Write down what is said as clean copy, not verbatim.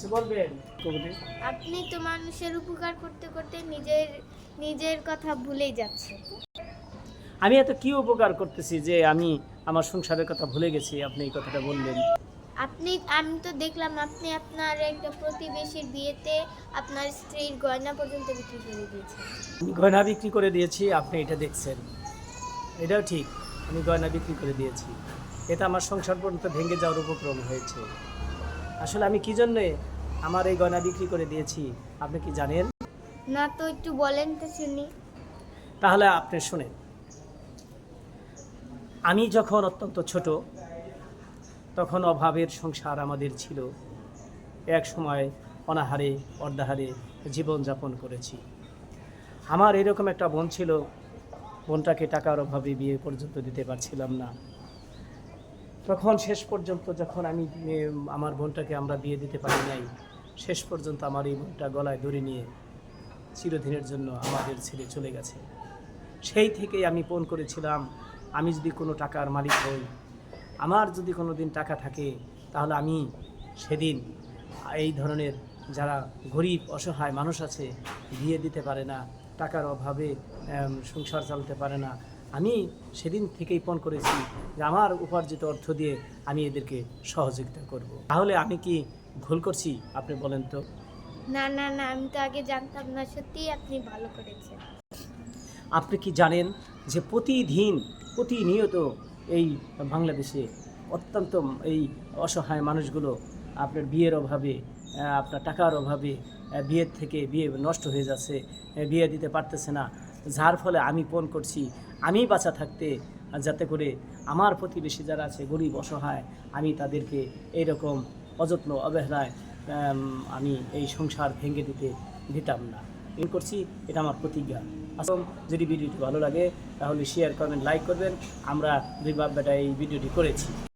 কিছু বলবেন কবি? আপনি তো মানুষের উপকার করতে করতে নিজের নিজের কথা ভুলেই যাচ্ছেন। আমি এত কি উপকার করতেছি যে আমি আমার সংসারের কথা ভুলে গেছি? আপনি এই কথাটা বললেন। আমি তো দেখলাম আপনি আপনার একটা প্রতিবেশীর বিয়েতে আপনার স্ত্রীর গয়না পর্যন্ত বিক্রি করে দিয়েছেন। আমি গয়না বিক্রি করে দিয়েছি, আপনি এটা দেখছেন। এটাও ঠিক, আমি গয়না বিক্রি করে দিয়েছি। এটা আমার সংসার পর্যন্ত ভেঙে যাওয়ার উপক্রম হয়েছে। আসলে আমি কি জন্যে আমার এই গয়না বিক্রি করে দিয়েছি আপনি কি জানেন? না তো একটু বলেন তো শুনি। তাহলে আপনি শুনেন। আমি যখন অত্যন্ত ছোট, তখন অভাবের সংসার আমাদের ছিল। এক সময় অনাহারে অর্ধাহারে জীবনযাপন করেছি। আমার এরকম একটা বোন ছিল, বোনটাকে টাকার অভাবে বিয়ে পর্যন্ত দিতে পারছিলাম না। তখন শেষ পর্যন্ত যখন আমি আমার বোনটাকে আমরা বিয়ে দিতে পারি নাই, শেষ পর্যন্ত আমার এই বোনটা গলায় দড়ি নিয়ে চিরদিনের জন্য আমাদের ছেড়ে চলে গেছে। সেই থেকেই আমি পণ করেছিলাম, আমি যদি কোনো টাকার মালিক হই, আমার যদি কোনো দিন টাকা থাকে, তাহলে আমি সেদিন এই ধরনের যারা গরিব অসহায় মানুষ আছে, বিয়ে দিতে পারে না, টাকার অভাবে সংসার চালাতে পারে না, আমি সেদিন থেকেই পণ করেছি যে আমার উপার্জিত অর্থ দিয়ে আমি এদেরকে সহযোগিতা করব। তাহলে আমি কি ভুল করছি? আপনি বলেন তো। না না না, আমি তো আগে জানতাম না, সত্যিই আপনি ভালো করেছেন। আপনি কি জানেন যে প্রতিনিয়ত এই বাংলাদেশে অত্যন্ত এই অসহায় মানুষগুলো আপনার বিয়ের অভাবে, আপনার টাকার অভাবে বিয়ের থেকে বিয়ে নষ্ট হয়ে যাচ্ছে, বিয়ে দিতে পারতেছে না। যার ফলে আমি পণ করছি আমি বাঁচা থাকতে, যাতে করে আমার প্রতিবেশী যারা আছে গরিব অসহায়, আমি তাদেরকে এইরকম অযত্ন অবহেলায় আমি এই সংসার ভেঙে দিতাম না। এই করছি, এটা আমার প্রতিজ্ঞা। আসলে যদি ভিডিওটি ভালো লাগে তাহলে শেয়ার করবেন, লাইক করবেন। আমরা দুই বাপ বেটা এই ভিডিওটি করেছি।